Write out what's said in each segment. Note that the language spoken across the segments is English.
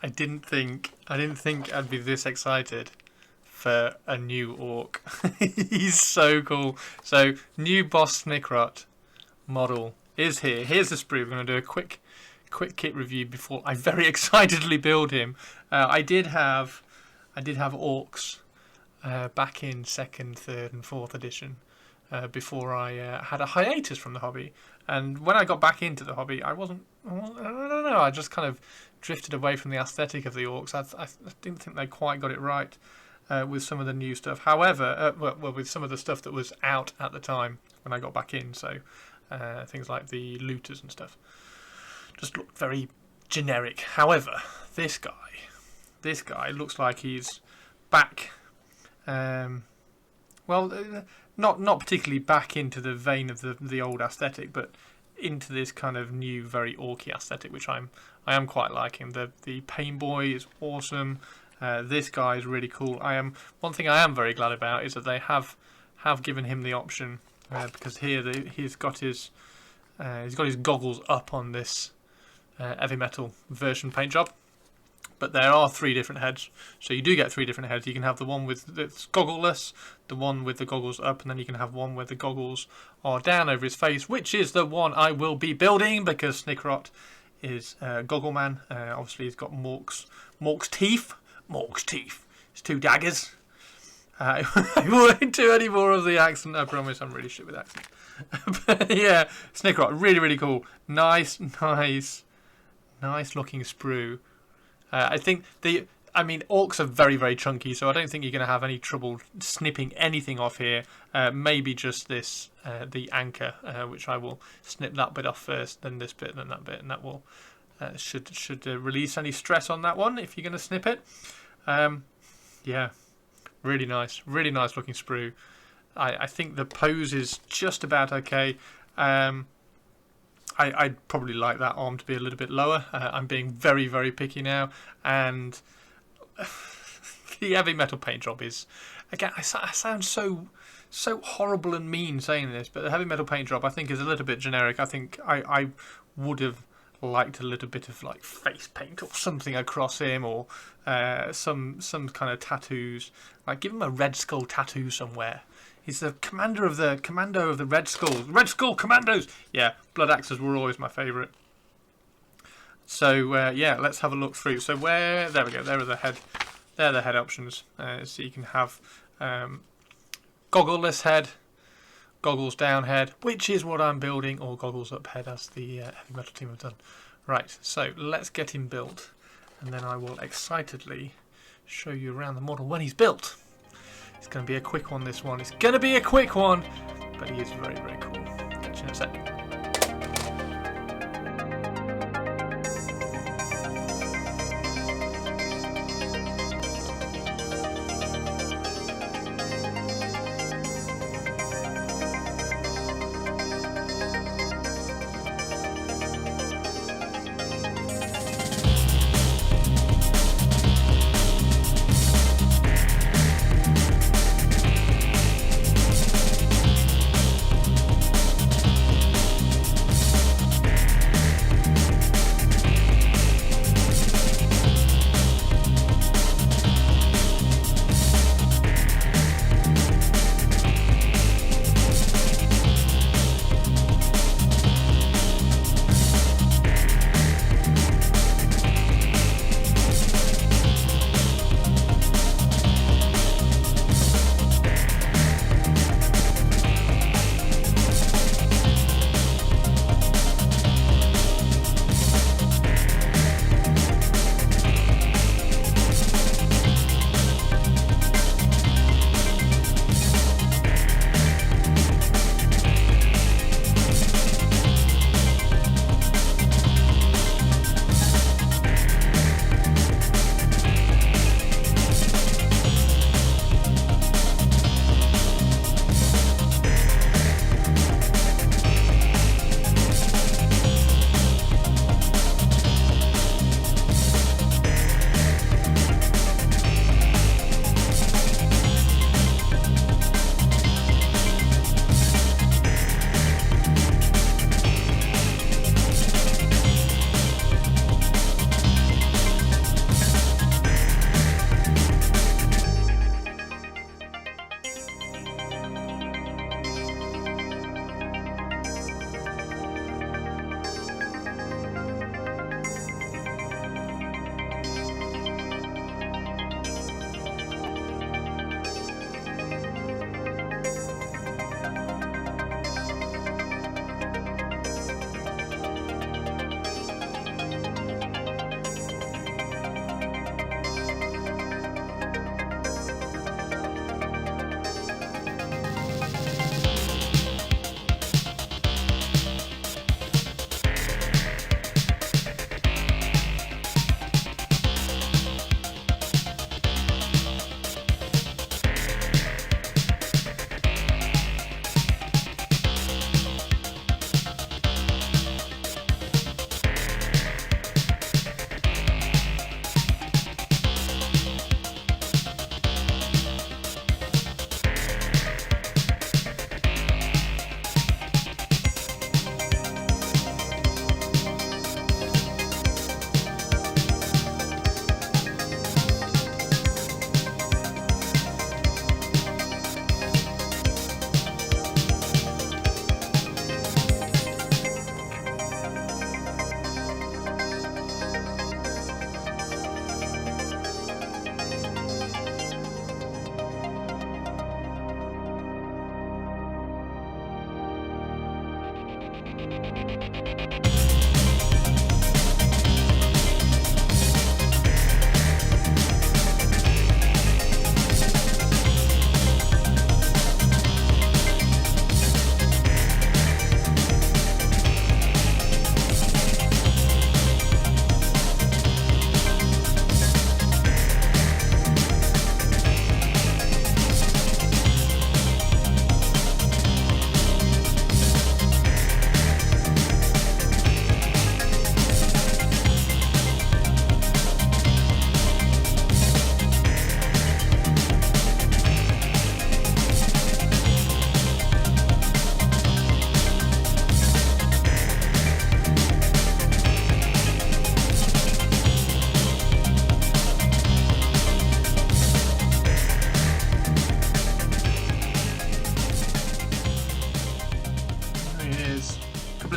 I didn't think I'd be this excited for a new orc. He's so cool. So new Boss Snikrot model is here. Here's the sprue. We're going to do a quick kit review before I very excitedly build him. I did have orcs back in 2nd, 3rd, and 4th edition before I had a hiatus from the hobby. And when I got back into the hobby, I don't know. I just kind of drifted away from the aesthetic of the orcs. I didn't think they quite got it right with some of the new stuff. However, with some of the stuff that was out at the time when I got back in, so things like the looters and stuff, just looked very generic. However, this guy looks like he's back. Not particularly back into the vein of the old aesthetic, but into this kind of new, very orky aesthetic, which I am quite liking. The Pain Boy is awesome. This guy is really cool. One thing I am very glad about is that they have given him the option because here he's got his goggles up on this heavy metal version paint job. But there are 3 different heads, so you do get 3 different heads. You can have the one with that's goggleless, the one with the goggles up, and then you can have one where the goggles are down over his face, which is the one I will be building because Snikrot is Goggle Man. Obviously, he's got Mork's teeth. Mork's teeth. It's 2 daggers. I won't do any more of the accent. I promise. I'm really shit with accents. But yeah, Snikrot, really, really cool. Nice looking sprue. I think orcs are very, very chunky, so I don't think you're going to have any trouble snipping anything off here. Maybe just this, the anchor, which I will snip that bit off first, then this bit, then that bit, and that will should release any stress on that one if you're going to snip it. Yeah, really nice looking sprue. I think the pose is just about okay. I'd probably like that arm to be a little bit lower. I'm being very, very picky now, and the heavy metal paint job is, again, I sound so horrible and mean saying this, but the heavy metal paint job I think is a little bit generic. I think I would have liked a little bit of like face paint or something across him, or some kind of tattoos. Like give him a Red Skull tattoo somewhere. He's the commando of the Red Skulls. Red Skull Commandos! Yeah, Blood Axes were always my favourite. So, yeah, let's have a look through. So there we go, there are the head options. So you can have goggleless head, goggles down head, which is what I'm building, or goggles up head as the heavy metal team have done. Right, so let's get him built, and then I will excitedly show you around the model when he's built. It's going to be a quick one, this one. It's going to be a quick one, but he is very, very cool. Catch you in a sec.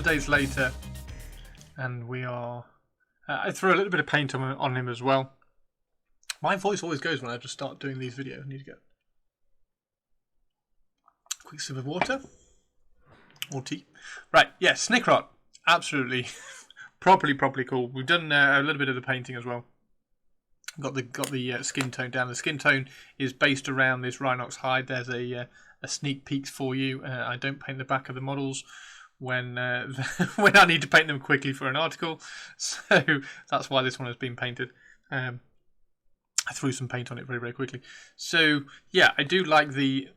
Days later, and we are I threw a little bit of paint on him as well. My voice always goes when I just start doing these videos. I need to get a quick sip of water or tea. Right, yeah, Snikrot, absolutely properly cool. We've done a little bit of the painting as well. Got the skin tone down. The skin tone is based around this Rhinox hide. There's a sneak peek for you. I don't paint the back of the models when when I need to paint them quickly for an article, so that's why this one has been painted. I threw some paint on it very quickly. So yeah, I do like the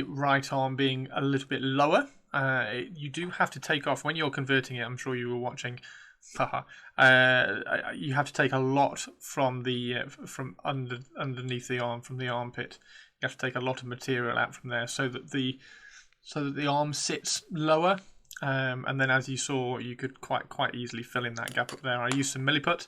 right arm being a little bit lower. You do have to take off when you're converting it. I'm sure you were watching. You have to take a lot from the underneath the arm, from the armpit. You have to take a lot of material out from there so that the arm sits lower. And then, as you saw, you could quite easily fill in that gap up there. I used some milliput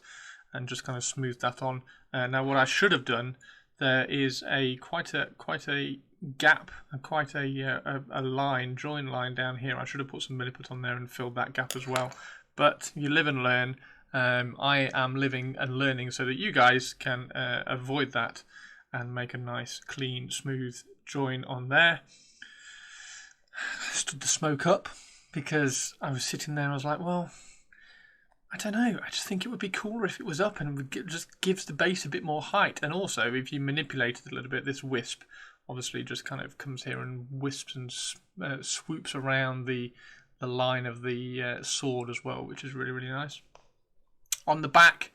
and just kind of smoothed that on. Now, what I should have done, there is quite a gap and quite a line, join line down here. I should have put some milliput on there and filled that gap as well. But you live and learn. I am living and learning so that you guys can avoid that and make a nice, clean, smooth join on there. Stood the smoke up, because I was sitting there and I was like, well, I don't know. I just think it would be cooler if it was up and just gives the base a bit more height. And also, if you manipulate it a little bit, this wisp obviously just kind of comes here and wisps and swoops around the line of the sword as well, which is really nice. On the back,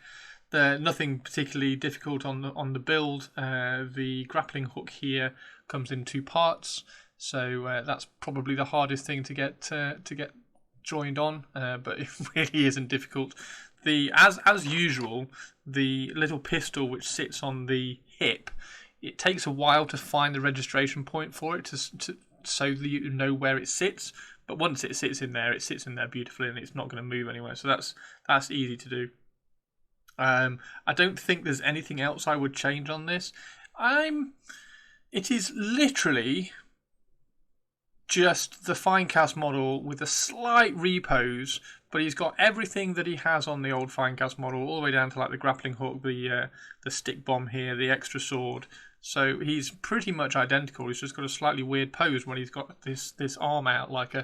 nothing particularly difficult on the build. The grappling hook here comes in 2 parts. So that's probably the hardest thing to get joined on, but it really isn't difficult. As usual, the little pistol which sits on the hip, it takes a while to find the registration point for it so that you know where it sits. But once it sits in there beautifully, and it's not going to move anywhere. So that's easy to do. I don't think there's anything else I would change on this. It is literally just the Finecast model with a slight repose, but he's got everything that he has on the old Finecast model, all the way down to like the grappling hook, the stick bomb here, the extra sword. So he's pretty much identical. He's just got a slightly weird pose when he's got this arm out like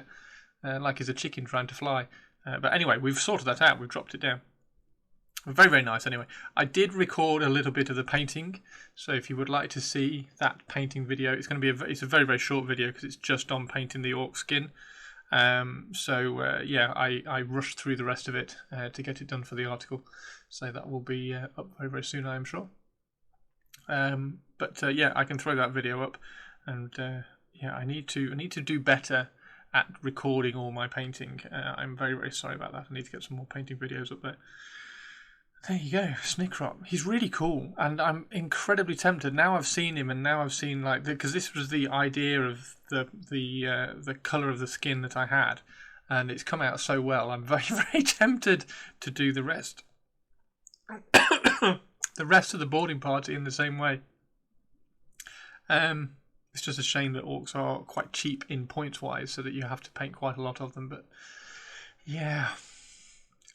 he's a chicken trying to fly. But anyway, we've sorted that out. We've dropped it down. Very nice anyway. I did record a little bit of the painting, so if you would like to see that painting video, it's going to be it's a very short video because it's just on painting the orc skin. Yeah, I rushed through the rest of it to get it done for the article, so that will be up very soon, I am sure. Yeah, I can throw that video up, and yeah, I need to do better at recording all my painting. I'm very sorry about that. I need to get some more painting videos up there. There you go, Snikrot. He's really cool, and I'm incredibly tempted. Now I've seen him, and now I've seen because this was the idea of the colour of the skin that I had, and it's come out so well. I'm very tempted to do the rest, the rest of the boarding party in the same way. It's just a shame that orcs are quite cheap in points wise, so that you have to paint quite a lot of them. But yeah.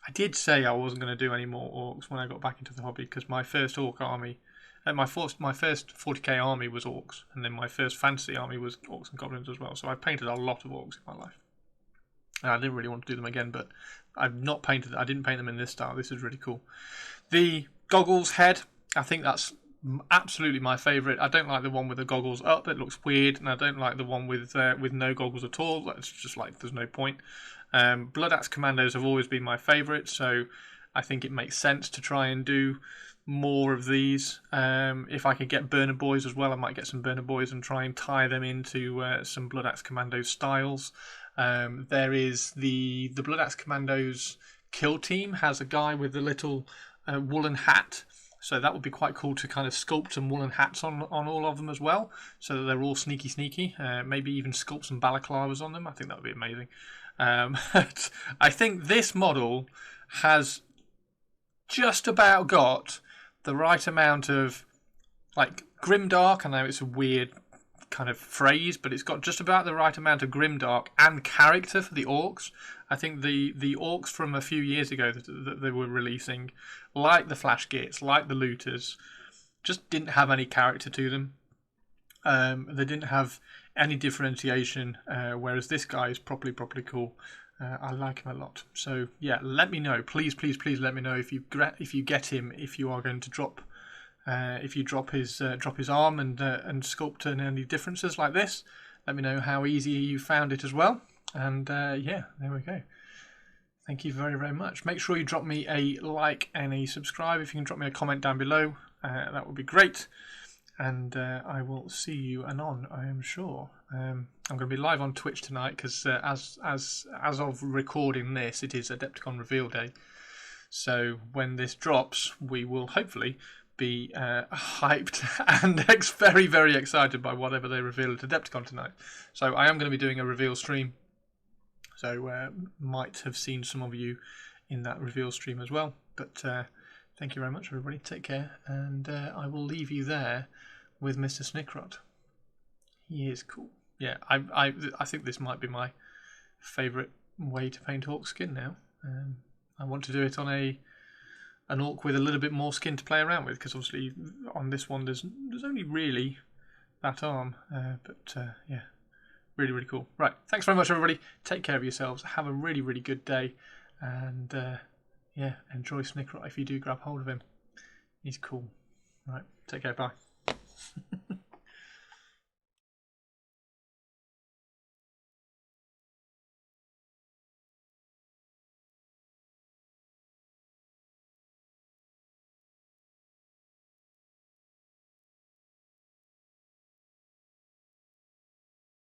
I did say I wasn't going to do any more orcs when I got back into the hobby, because my first orc army, my first 40k army was orcs, and then my first fantasy army was orcs and goblins as well. So I painted a lot of orcs in my life. And I didn't really want to do them again, but I've not painted. I didn't paint them in this style. This is really cool. The goggles head, I think that's absolutely my favourite. I don't like the one with the goggles up. It looks weird, and I don't like the one with no goggles at all. It's just like there's no point. Blood Axe Commandos have always been my favourite, so I think it makes sense to try and do more of these. If I could get Burner Boys as well, I might get some Burner Boys and try and tie them into some Blood Axe Commando styles. There is the Blood Axe Commandos kill team has a guy with a little woolen hat, so that would be quite cool to kind of sculpt some woolen hats on all of them as well, so that they're all sneaky. Maybe even sculpt some balaclavas on them. I think that would be amazing. I think this model has just about got the right amount of like grimdark. I know it's a weird kind of phrase, but it's got just about the right amount of grimdark and character for the orcs. I think the orcs from a few years ago that they were releasing, like the Flash Gits, like the Looters, just didn't have any character to them. They didn't have any differentiation, whereas this guy is properly cool. I like him a lot. So yeah, let me know, please let me know if you get him, if you are going to drop. If you drop his arm and sculpt any differences like this, let me know how easy you found it as well. And yeah, there we go. Thank you very much. Make sure you drop me a like and a subscribe. If you can drop me a comment down below, that would be great. And I will see you anon, I am sure. I'm going to be live on Twitch tonight because as of recording this, it is Adepticon Reveal Day. So when this drops, we will hopefully be hyped and very excited by whatever they reveal at Adepticon tonight. So I am going to be doing a reveal stream. So might have seen some of you in that reveal stream as well. But thank you very much, everybody. Take care, and I will leave you there with Mr. Snikrot. He is cool. Yeah, I think this might be my favourite way to paint orc skin now. I want to do it on an orc with a little bit more skin to play around with, because obviously on this one there's only really that arm. But yeah, really cool. Right, thanks very much, everybody. Take care of yourselves. Have a really good day, and yeah, enjoy Snikrot if you do grab hold of him. He's cool. Right, take care. Bye.